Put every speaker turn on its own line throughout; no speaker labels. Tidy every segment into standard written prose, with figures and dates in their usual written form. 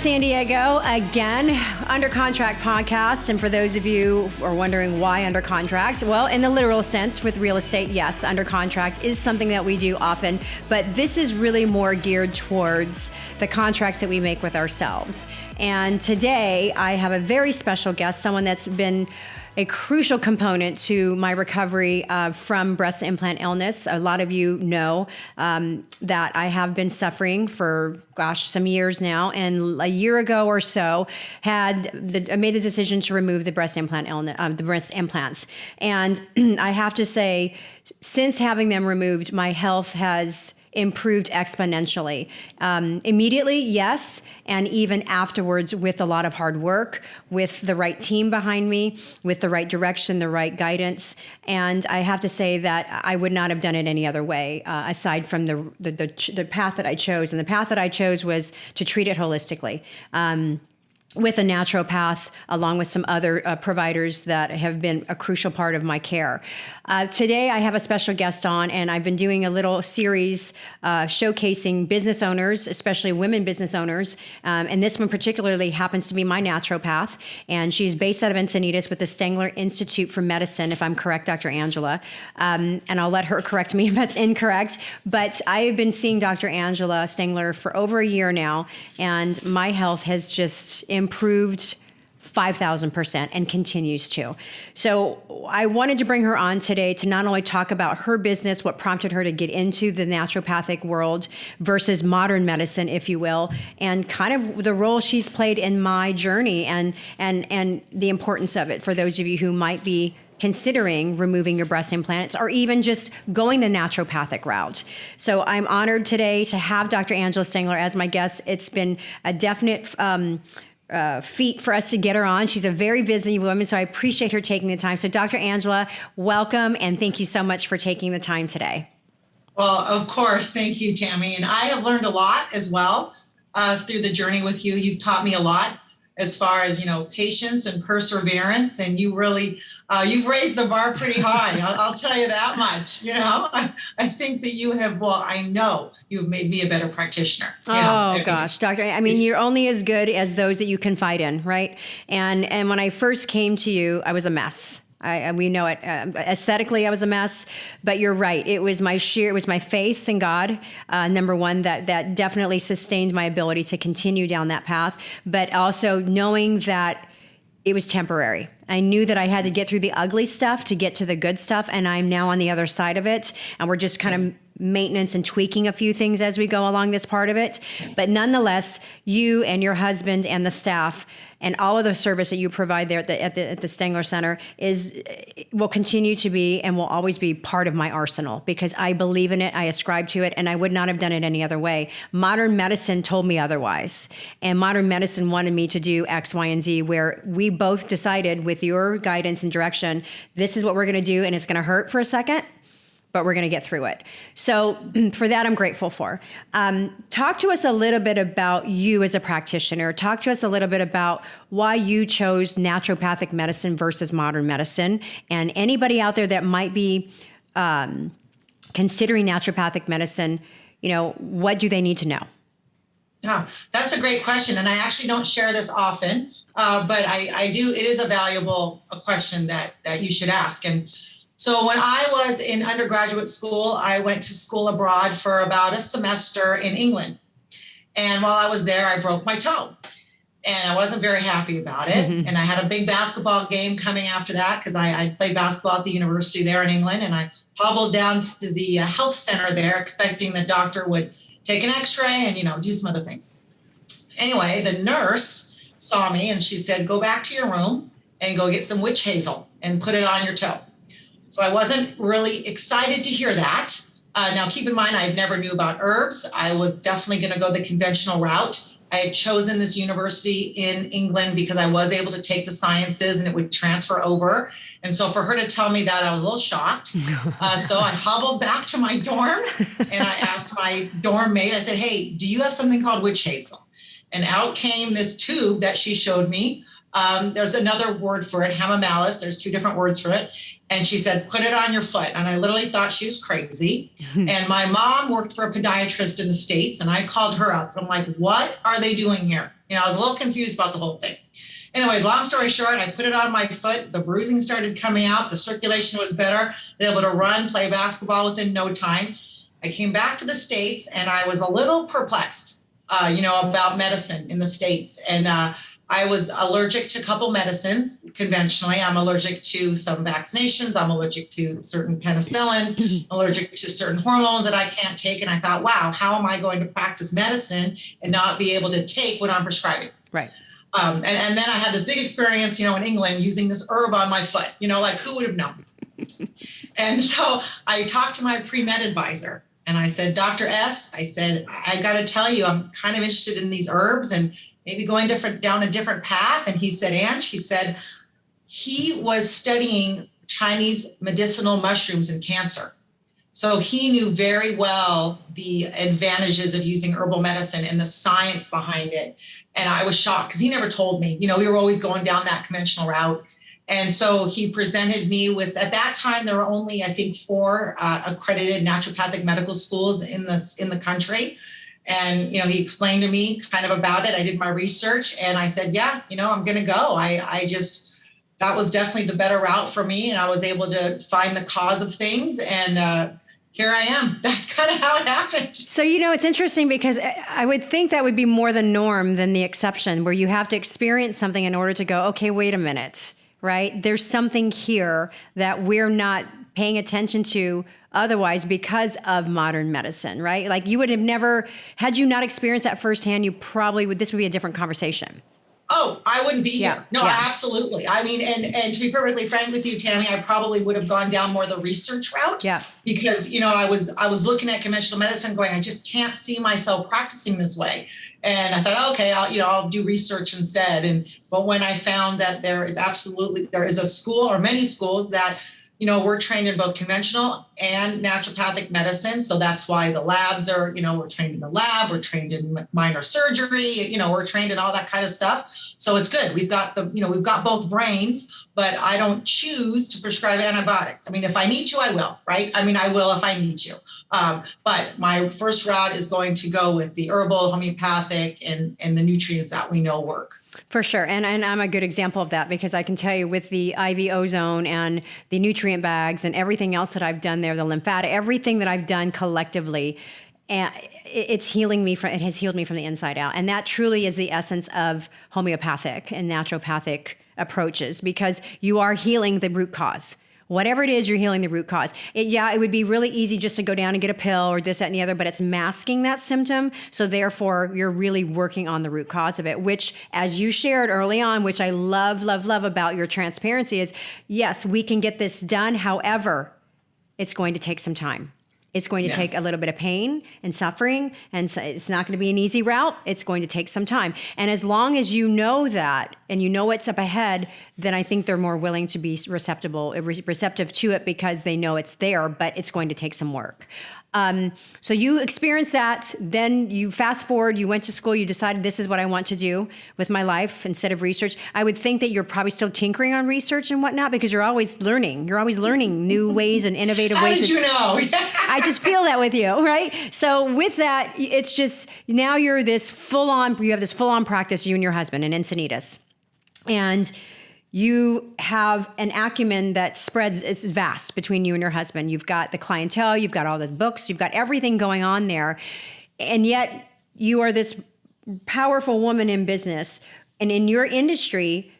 San Diego again, Under Contract podcast. And for those of you who are wondering why under contract, well, in the literal sense with real estate, yes, under contract is something that we do often, but this is really more geared towards the contracts that we make with ourselves. And today I have a very special guest, someone that's been a crucial component to my recovery from breast implant illness. A lot of you know that I have been suffering for, some years now. And a year ago or so, I made the decision to remove the breast implant the breast implants. And I have to say, since having them removed, my health has improved exponentially. Immediately, yes, and even afterwards with a lot of hard work, with the right team behind me, with the right direction, the right guidance. And I have to say that I would not have done it any other way, aside from the path that I chose. And the path that I chose was to treat it holistically. With a naturopath, along with some other providers that have been a crucial part of my care. Today, I have a special guest on, and I've been doing a little series showcasing business owners, especially women business owners. And this one particularly happens to be my naturopath, and she's based out of Encinitas with the Stengler Institute for Medicine, if I'm correct, Dr. Angela. And I'll let her correct me if that's incorrect. But I have been seeing Dr. Angela Stengler for over a year now, and my health has just improved 5,000% and continues to. So I wanted to bring her on today to not only talk about her business, what prompted her to get into the naturopathic world versus modern medicine, if you will, and kind of the role she's played in my journey and the importance of it for those of you who might be considering removing your breast implants or even just going the naturopathic route. So I'm honored today to have Dr. Angela Stengler as my guest. It's been a definite feat for us to get her on. She's a very busy woman, so I appreciate her taking the time. So Dr. Angela, welcome, and thank you so much for taking the time today.
Well, of course. Thank you, Tammy. And I have learned a lot as well through the journey with you. You've taught me a lot as far as, patience and perseverance. And you really, you've raised the bar pretty high. I'll tell you that much. I think that you have, I know you've made me a better practitioner.
Gosh, doctor. I mean, you're only as good as those that you confide in, right? And when I first came to you, I was a mess. We know it. Aesthetically, I was a mess, but you're right. It was my faith in God, number one, that definitely sustained my ability to continue down that path, but also knowing that it was temporary. I knew that I had to get through the ugly stuff to get to the good stuff, and I'm now on the other side of it, and we're just kind of maintenance and tweaking a few things as we go along this part of it. But nonetheless, you and your husband and the staff and all of the service that you provide there at the Stengler Center will continue to be and will always be part of my arsenal because I believe in it, I ascribe to it, and I would not have done it any other way. Modern medicine told me otherwise, and modern medicine wanted me to do X, Y, and Z, where we both decided with your guidance and direction, this is what we're going to do, and it's going to hurt for a second, but we're going to get through it. So for that, I'm grateful for. Talk to us a little bit about you as a practitioner. Talk to us a little bit about why you chose naturopathic medicine versus modern medicine. And anybody out there that might be considering naturopathic medicine, what do they need to know?
Yeah, that's a great question. And I actually don't share this often, but I do. It is a valuable question that you should ask. And so when I was in undergraduate school, I went to school abroad for about a semester in England. And while I was there, I broke my toe. And I wasn't very happy about it. And I had a big basketball game coming after that because I played basketball at the university there in England. And I hobbled down to the health center there expecting the doctor would take an x-ray and, do some other things. Anyway, the nurse saw me and she said, go back to your room and go get some witch hazel and put it on your toe. So I wasn't really excited to hear that. Now, keep in mind, I never knew about herbs. I was definitely going to go the conventional route. I had chosen this university in England because I was able to take the sciences and it would transfer over. And so for her to tell me that, I was a little shocked. So I hobbled back to my dorm and I asked my dorm mate, I said, hey, do you have something called witch hazel? And out came this tube that she showed me. There's another word for it, hamamelis. There's two different words for it. And she said, put it on your foot. And I literally thought she was crazy. And my mom worked for a podiatrist in the States. And I called her up. I'm like, what are they doing here? I was a little confused about the whole thing. Anyways, long story short, I put it on my foot. The bruising started coming out. The circulation was better. Able to run, play basketball within no time. I came back to the States and I was a little perplexed, about medicine in the States. And I was allergic to a couple medicines conventionally. I'm allergic to some vaccinations. I'm allergic to certain penicillins, allergic to certain hormones that I can't take. And I thought, wow, how am I going to practice medicine and not be able to take what I'm prescribing?
Right.
And then I had this big experience, in England using this herb on my foot, like who would have known? And so I talked to my pre-med advisor and I said, Dr. S, I said, I got to tell you, I'm kind of interested in these herbs and maybe going down a different path. And he said, Ange, he said, he was studying Chinese medicinal mushrooms in cancer. So he knew very well the advantages of using herbal medicine and the science behind it. And I was shocked because he never told me, we were always going down that conventional route. And so he presented me with, at that time, there were only, I think, 4 accredited naturopathic medical schools in the country. And, he explained to me kind of about it. I did my research and I said, yeah, I'm going to go. That was definitely the better route for me. And I was able to find the cause of things. And here I am. That's kind of how it happened.
So, it's interesting because I would think that would be more the norm than the exception, where you have to experience something in order to go, okay, wait a minute, right? There's something here that we're not paying attention to otherwise because of modern medicine, right? Like you would have never, had you not experienced that firsthand, this would be a different conversation.
Oh, I wouldn't be here. No, absolutely. I mean, and to be perfectly frank with you, Tammy, I probably would have gone down more the research route.
Yeah.
Because, I was looking at conventional medicine going, I just can't see myself practicing this way. And I thought, okay, I'll do research instead. But when I found that there is a school or many schools that, we're trained in both conventional and naturopathic medicine. So that's why the labs are, we're trained in the lab, we're trained in minor surgery, we're trained in all that kind of stuff. So it's good. We've got we've got both brains, but I don't choose to prescribe antibiotics. I mean, if I need to, I will, right? I mean, I will if I need to. But my first route is going to go with the herbal, homeopathic, and the nutrients that we know work.
For sure. And I'm a good example of that because I can tell you with the IV ozone and the nutrient bags and everything else that I've done there, the lymphatic, everything that I've done collectively, and it has healed me from the inside out. And that truly is the essence of homeopathic and naturopathic approaches because you are healing the root cause. Whatever it is, you're healing the root cause. It would be really easy just to go down and get a pill or this, that, and the other, but it's masking that symptom. So therefore, you're really working on the root cause of it, which, as you shared early on, which I love, love, love about your transparency is, yes, we can get this done. However, it's going to take some time. It's going to take a little bit of pain and suffering, and so it's not going to be an easy route. It's going to take some time. And as long as you know that and you know what's up ahead, then I think they're more willing to be receptive to it because they know it's there, but it's going to take some work. So you experienced that, then you fast forward, you went to school, you decided this is what I want to do with my life instead of research. I would think that you're probably still tinkering on research and whatnot because you're always learning. You're always learning new ways and innovative ways.
How did you know?
I just feel that with you, right? So with that, it's just, now you have this full-on practice, you and your husband in Encinitas. And you have an acumen that spreads, it's vast between you and your husband. You've got the clientele, you've got all the books, you've got everything going on there. And yet you are this powerful woman in business. And in your industry,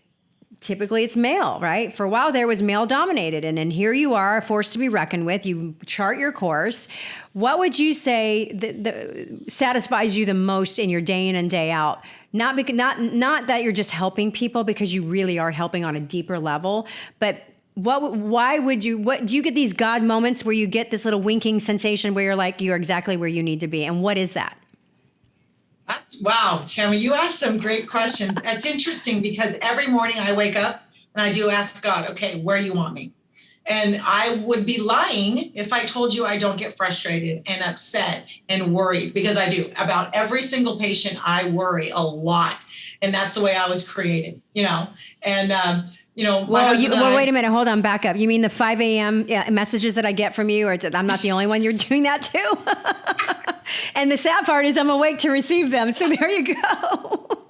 typically it's male, right? For a while there was male dominated. And then here you are, a force to be reckoned with. You chart your course. What would you say that satisfies you the most in your day in and day out? Not that you're just helping people, because you really are helping on a deeper level, but do you get these God moments where you get this little winking sensation where you're like, you're exactly where you need to be? And what is that?
Wow, Tammy, you asked some great questions. It's interesting because every morning I wake up and I do ask God, okay, where do you want me? And I would be lying if I told you I don't get frustrated and upset and worried, because I do. About every single patient, I worry a lot. And that's the way I was created, And,
Well, wait a minute. Hold on. Back up. You mean the 5 a.m. messages that I get from you? Or I'm not the only one. You're doing that too? And the sad part is I'm awake to receive them. So there you go.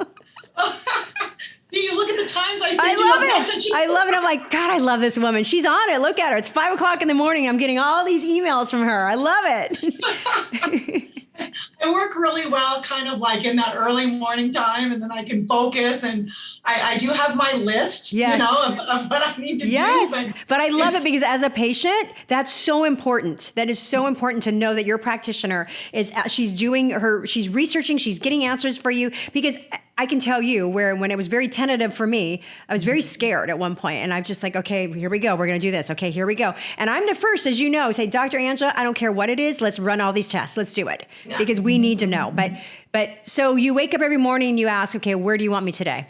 See, you look at the times I send
I
you
love
those
it.
messages.
I love it. I'm like, God, I love this woman. She's on it. Look at her. It's 5:00 in the morning. I'm getting all these emails from her. I love it.
I work really well kind of like in that early morning time, and then I can focus, and I do have my list,
Yes.
you know, of what I need to do.
But I love it because as a patient, that's so important. That is so important to know that your practitioner she's researching, she's getting answers for you, because I can tell you when it was very tentative for me, I was very scared at one point, and I'm just like, okay, here we go. We're going to do this. Okay, here we go. And I'm the first, as you know, say, Dr. Angela, I don't care what it is. Let's run all these tests. Let's do it because we need to know. But so you wake up every morning and you ask, okay, where do you want me today?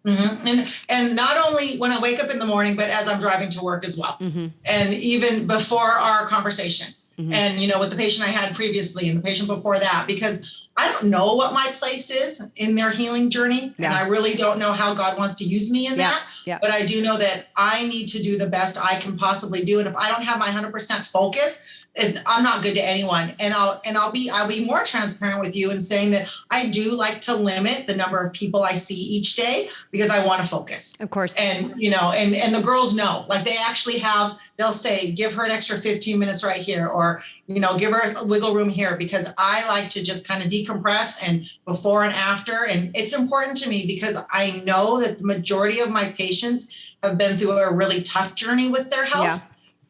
Mm-hmm. And not only when I wake up in the morning, but as I'm driving to work as well. Mm-hmm. And even before our conversation, and, you know, with the patient I had previously and the patient before that, because I don't know what my place is in their healing journey. And I really don't know how God wants to use me in that. Yeah. But I do know that I need to do the best I can possibly do. And if I don't have my 100% focus, I'm not good to anyone. And I'll be more transparent with you in saying that I do like to limit the number of people I see each day because I want to focus.
Of course.
And, you know, and the girls know, like they actually they'll say, give her an extra 15 minutes right here, or, you know, give her a wiggle room here, because I like to just kind of decompress and before and after. And it's important to me because I know that the majority of my patients have been through a really tough journey with their health. Yeah.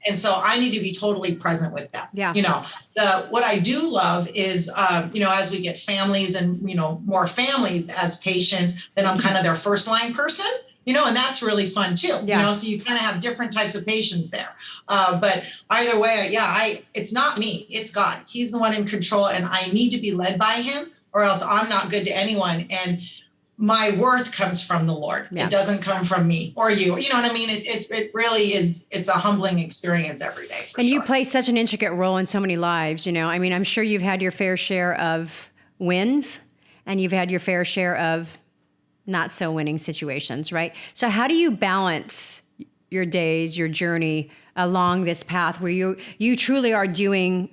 And so I need to be totally present with them. Yeah. You know, what I do love is, you know, as we get families and, you know, more families as patients, then I'm kind of their first line person, you know, and that's really fun too. Yeah. You know, so you kind of have different types of patients there. But either way, it's not me, it's God. He's the one in control, and I need to be led by him, or else I'm not good to anyone. And my worth comes from the Lord. Yeah. It doesn't come from me or you. You know what I mean? It really is. It's a humbling experience every day. And
you play such an intricate role in so many lives. You know, I mean, I'm sure you've had your fair share of wins, and you've had your fair share of not so winning situations, right? So how do you balance your days, your journey along this path where you truly are doing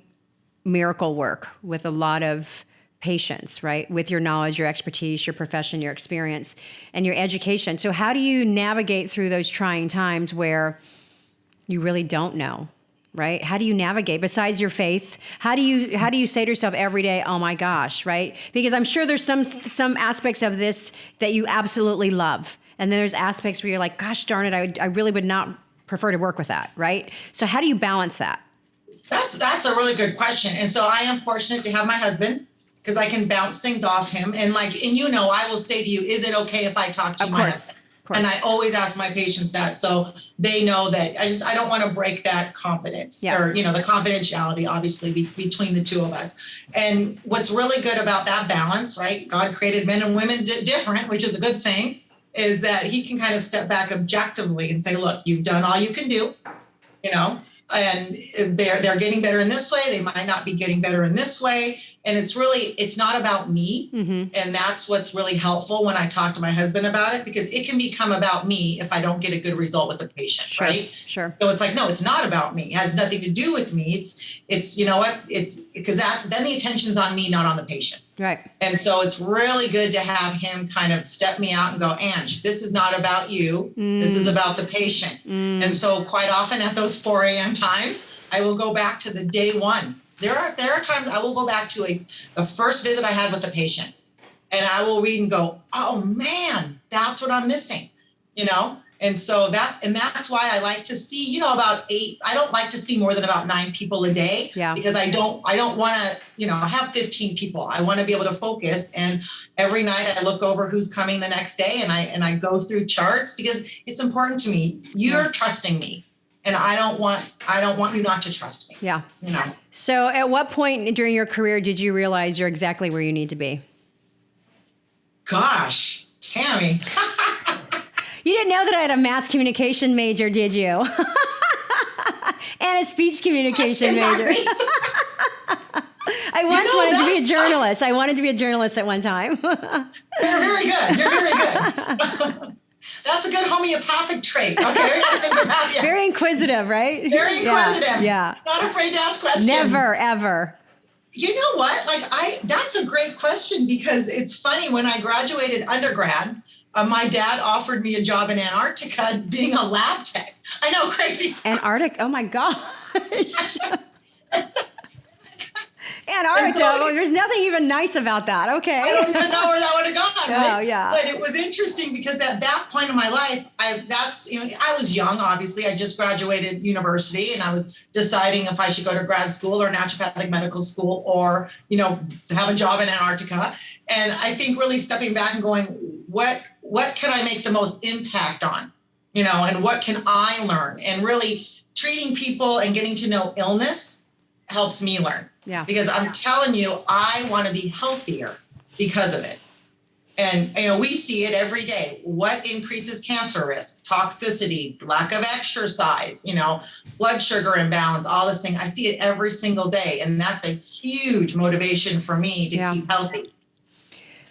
miracle work with a lot of patients, right? With your knowledge, your expertise, your profession, your experience, and your education. So how do you navigate through those trying times where you really don't know, right? How do you navigate besides your faith? How do you say to yourself every day, oh my gosh, right? Because I'm sure there's some aspects of this that you absolutely love. And then there's aspects where you're like, gosh darn it, I really would not prefer to work with that, right? So how do you balance that?
That's a really good question. And so I am fortunate to have my husband, because I can bounce things off him. And you know, I will say to you, is it okay if I talk to my husband? Of course. And I always ask my patients that, so they know that I don't want to break that confidence or, you know, the confidentiality, obviously, between the two of us. And what's really good about that balance, right? God created men and women different, which is a good thing, is that he can kind of step back objectively and say, look, you've done all you can do, you know, and they're getting better in this way. They might not be getting better in this way. And it's not about me. Mm-hmm. And that's what's really helpful when I talk to my husband about it, because it can become about me if I don't get a good result with the patient, right? Sure. So it's like, no, it's not about me. It has nothing to do with me. It's you know what? It's because then the attention's on me, not on the patient. Right. And so it's really good to have him kind of step me out and go, Ange, this is not about you. This is about the patient. And so quite often at those 4 a.m. times, I will go back to the day one. There are times I will go back to the first visit I had with the patient, and I will read and go, oh man, that's what I'm missing, you know? And so that's why I like to see, you know, about 8. I don't like to see more than about 9 people a day, because I don't want to, you know, have 15 people. I want to be able to focus. And every night I look over who's coming the next day, and I go through charts, because it's important to me. You're trusting me. And I don't want you not to trust me. Yeah. You know. So at what point during your career did you realize you're exactly where you need to be? Gosh, Tammy. You didn't know that I had a mass communication major, did you? And a speech communication major. I once wanted to be a journalist. I wanted to be a journalist at one time. You're very good. You're very good. That's a good homeopathic trait. Okay, we got to think about it. Very inquisitive, right? Very inquisitive. Yeah. Not afraid to ask questions. Never, ever. You know what? That's a great question, because it's funny. When I graduated undergrad, my dad offered me a job in Antarctica being a lab tech. I know, crazy.
Antarctic. Oh my gosh.
And so,
Antarctica. There's nothing even nice about that. Okay.
I don't even know where that would have gone. Right?
Oh, yeah.
But it was interesting because at that point in my life, I was young, obviously. I just graduated university, and I was deciding if I should go to grad school or naturopathic medical school, or, have a job in Antarctica. And I think really stepping back and going, what can I make the most impact on, and what can I learn? And really treating people and getting to know illness helps me learn.
Yeah.
Because I'm telling you, I want to be healthier because of it. And, we see it every day. What increases cancer risk? Toxicity, lack of exercise, blood sugar imbalance, all this thing. I see it every single day. And that's a huge motivation for me to keep healthy.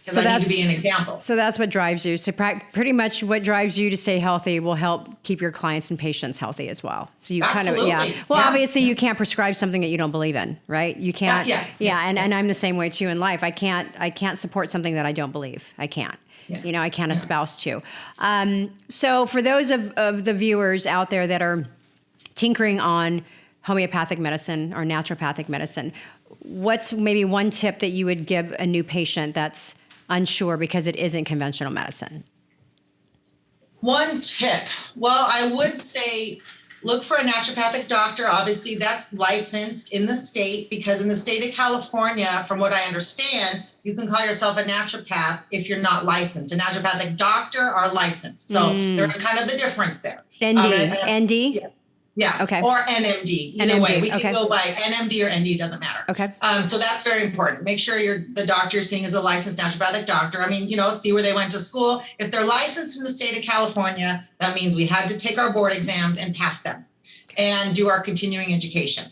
Because I need to be an example.
So that's what drives you. So pretty much what drives you to stay healthy will help keep your clients and patients healthy as well. So you
Absolutely.
Well, obviously you can't prescribe something that you don't believe in, right? You can't. And I'm the same way too in life. I can't support something that I don't believe. I can't. Yeah. I can't espouse to. So for those of the viewers out there that are tinkering on homeopathic medicine or naturopathic medicine, what's maybe one tip that you would give a new patient that's unsure because it isn't conventional medicine?
One tip. Well, I would say look for a naturopathic doctor. Obviously, that's licensed in the state, because in the state of California, from what I understand, you can call yourself a naturopath if you're not licensed. A naturopathic doctor are licensed. So there's kind of the difference there.
ND?
Yeah. Yeah.
Okay.
Or NMD. Either way, we can go by NMD or ND, doesn't matter.
Okay.
So that's very important. Make sure the doctor you're seeing is a licensed naturopathic doctor. See where they went to school. If they're licensed in the state of California, that means we had to take our board exams and pass them and do our continuing education.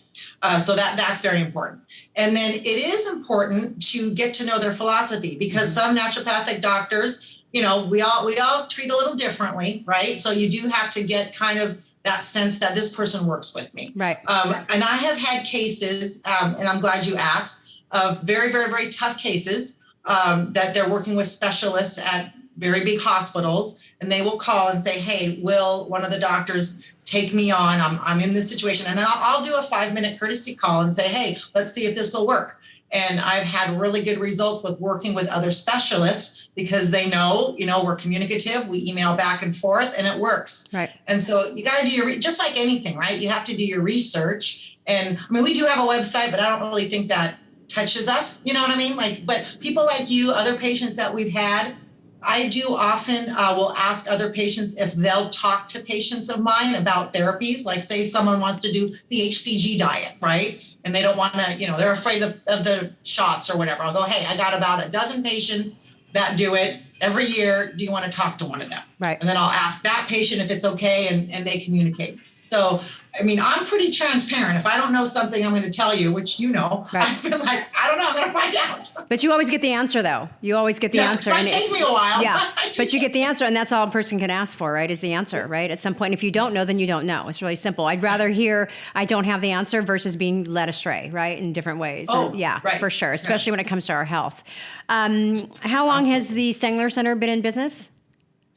So that's very important. And then it is important to get to know their philosophy, because some naturopathic doctors, we all treat a little differently, right? So you do have to get kind of that sense that this person works with me.
Right.
And I have had cases, and I'm glad you asked, of very, very, very tough cases that they're working with specialists at very big hospitals, and they will call and say, hey, will one of the doctors take me on? I'm in this situation. And I'll do a 5-minute courtesy call and say, hey, let's see if this will work. And I've had really good results with working with other specialists, because they know, we're communicative, we email back and forth, and it works.
Right.
And so you got to do just like anything, right? You have to do your research. And we do have a website, but I don't really think that touches us. You know what I mean? But people like you, other patients that we've had, I do often will ask other patients if they'll talk to patients of mine about therapies. Like, say someone wants to do the HCG diet, right? And they don't want to, they're afraid of the shots or whatever. I'll go, hey, I got about a dozen patients that do it every year. Do you want to talk to one of them?
Right.
And then I'll ask that patient if it's okay, and they communicate. So, I'm pretty transparent. If I don't know something, I'm going to tell you, which right. I feel like, I don't know, I'm going to find out.
But you always get the answer, though. You always get the answer.
It might take me a while.
Yeah, but you get the answer, and that's all a person can ask for, right, is the answer, right? At some point, if you don't know, then you don't know. It's really simple. I'd rather hear I don't have the answer versus being led astray, right, in different ways.
Oh,
and yeah,
right.
For sure, especially when it comes to our health. How long has the Stengler Center been in business?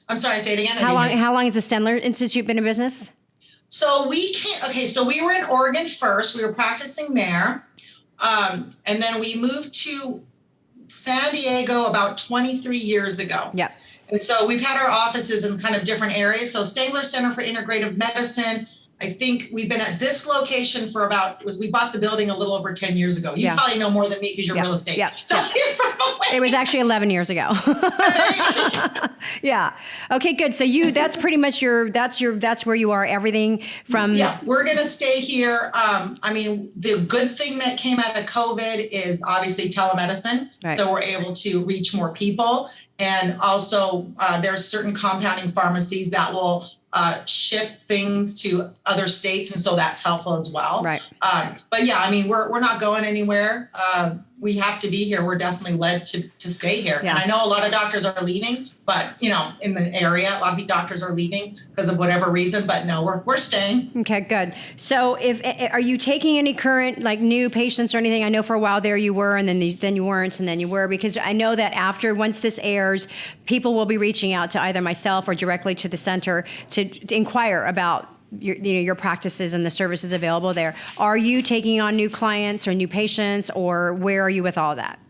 I'm sorry, say it again.
How long has the Stengler Institute been in business?
So we were in Oregon first. We were practicing there. And then we moved to San Diego about 23 years ago.
Yeah.
And so we've had our offices in kind of different areas. So Stengler Center for Integrative Medicine, I think we've been at this location for we bought the building a little over 10 years ago. You probably know more than me because you're real estate.
Yeah.
So
it was actually 11 years ago. Yeah. Okay, good. So that's pretty much that's where you are, everything from.
Yeah, we're going to stay here. The good thing that came out of COVID is obviously telemedicine. Right. So we're able to reach more people. And also there's certain compounding pharmacies that will ship things to other states, and so that's helpful as well.
Right.
But yeah, we're not going anywhere. we have to be here. We're definitely led to stay here.
Yeah.
And I know a lot of doctors are leaving, but in the area, a lot of doctors are leaving because of whatever reason, but no, we're staying.
Okay, good. So are you taking any current like new patients or anything? I know for a while there you were, and then you weren't, and then you were, because I know that once this airs, people will be reaching out to either myself or directly to the center to inquire about your practices and the services available there. Are you taking on new clients or new patients, or where are you with all that?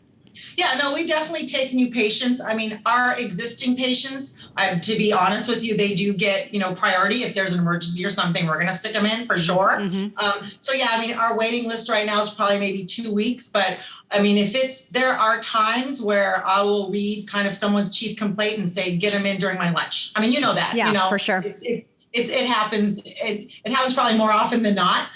Yeah, no, we definitely take new patients. I mean, our existing patients, to be honest with you, they do get, priority. If there's an emergency or something, we're going to stick them in for sure. Mm-hmm. So yeah, I mean, our waiting list right now is probably maybe 2 weeks, but I mean, there are times where I will read kind of someone's chief complaint and say, get them in during my lunch. I mean, you know that.
Yeah, for sure.
It happens. It happens probably more often than not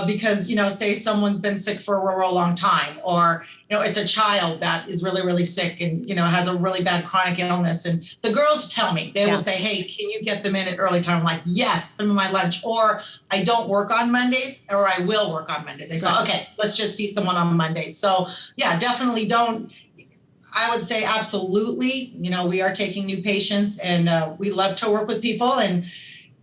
because, say someone's been sick for a real long time, or, it's a child that is really, really sick and, has a really bad chronic illness. And the girls tell me, they will say, hey, can you get them in at early time? I'm like, yes, put them in my lunch. Or I don't work on Mondays, or I will work on Mondays. They say, okay, let's just see someone on Mondays. So yeah, definitely don't. I would say absolutely. We are taking new patients, and we love to work with people. And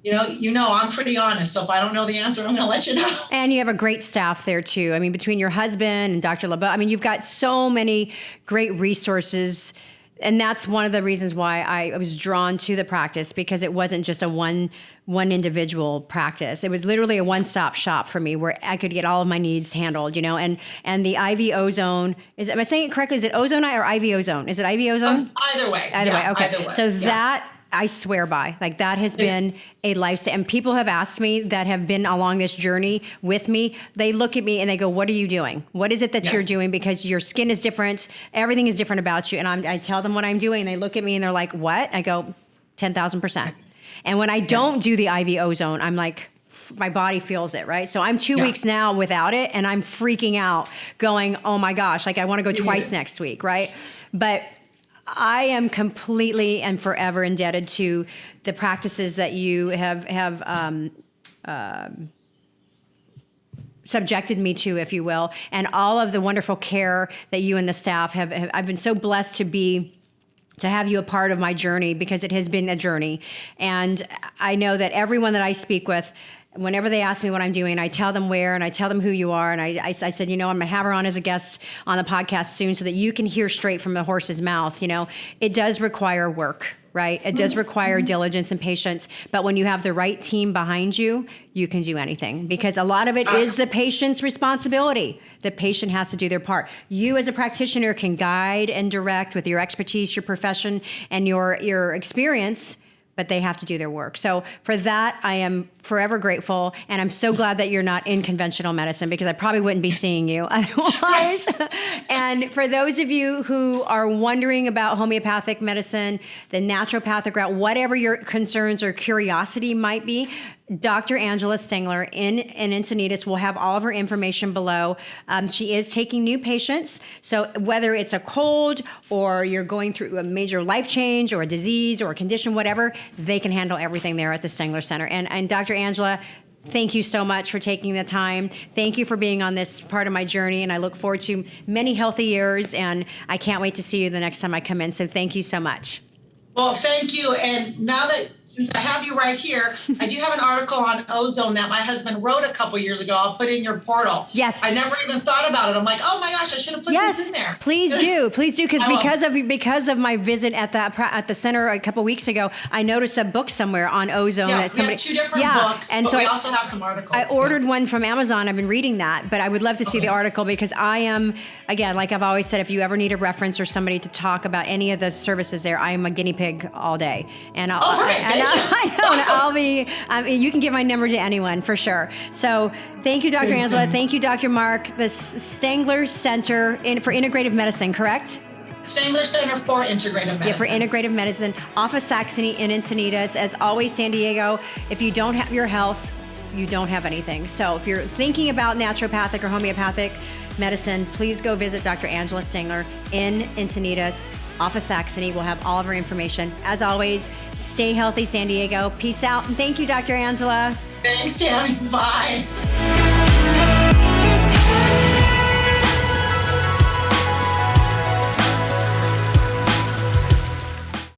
I'm pretty honest. So if I don't know the answer, I'm going to let you know. And
you have a great staff there too. I mean, between your husband and Dr. LeBeau, I mean, you've got so many great resources. And that's one of the reasons why I was drawn to the practice, because it wasn't just a one individual practice. It was literally a one-stop shop for me where I could get all of my needs handled, and the IV ozone am I saying it correctly? Is it ozone or IV ozone? Is it IV ozone?
Either way.
Okay.
Either way.
So that I swear by. Like, that has been a lifestyle. And people have asked me that have been along this journey with me. They look at me and they go, what are you doing? What is it that you're doing? Because your skin is different. Everything is different about you. And I tell them what I'm doing. And they look at me and they're like, what? I go, 10,000%. And when I don't do the IV ozone, I'm like, my body feels it, right? So I'm 2 weeks now without it, and I'm freaking out going, oh my gosh, like I want to go twice next week, right? But I am completely and forever indebted to the practices that you have subjected me to, if you will, and all of the wonderful care that you and the staff have. I've been so blessed to have you a part of my journey, because it has been a journey. And I know that everyone that I speak with, whenever they ask me what I'm doing, I tell them where, and I tell them who you are. And I said, I'm going to have her on as a guest on the podcast soon so that you can hear straight from the horse's mouth. It does require work, right? It does require diligence and patience. But when you have the right team behind you, you can do anything, because a lot of it is the patient's responsibility. The patient has to do their part. You as a practitioner can guide and direct with your expertise, your profession, and your experience, but they have to do their work. So for that, I am forever grateful. And I'm so glad that you're not in conventional medicine, because I probably wouldn't be seeing you otherwise. And for those of you who are wondering about homeopathic medicine, the naturopathic route, whatever your concerns or curiosity might be, Dr. Angela Stengler in Encinitas will have all of her information below. She is taking new patients. So whether it's a cold or you're going through a major life change or a disease or a condition, whatever, they can handle everything there at the Stengler Center. And Dr. Angela, thank you so much for taking the time. Thank you for being on this part of my journey. And I look forward to many healthy years. And I can't wait to see you the next time I come in. So thank you so much.
Well, thank you. And now that, since I have you right here, I do have an article on ozone that my husband wrote a couple years ago. I'll put it in your portal.
Yes.
I never even thought about it. I'm like, oh my gosh, I should have put this in there.
Please do. Please do. Because of my visit at the center a couple weeks ago, I noticed a book somewhere on ozone.
Yeah,
that somebody,
we have 2 different books,
and
but
so
we also have some articles.
I ordered one from Amazon. I've been reading that, but I would love to see the article, because I am, again, like I've always said, if you ever need a reference or somebody to talk about any of the services there, I am a guinea pig all day. And you can give my number to anyone for sure. So thank you, Dr. Angela. Thank you, Dr. Mark. The Stengler Center for Integrative Medicine, correct?
Stengler Center for Integrative Medicine.
Yeah, for Integrative Medicine, off of Saxony in Encinitas. As always, San Diego, if you don't have your health, you don't have anything. So if you're thinking about naturopathic or homeopathic medicine, please go visit Dr. Angela Stengler in Encinitas, off of Saxony. We'll have all of her information. As always, stay healthy, San Diego. Peace out. And thank you, Dr. Angela.
Thanks, Tammy. Bye.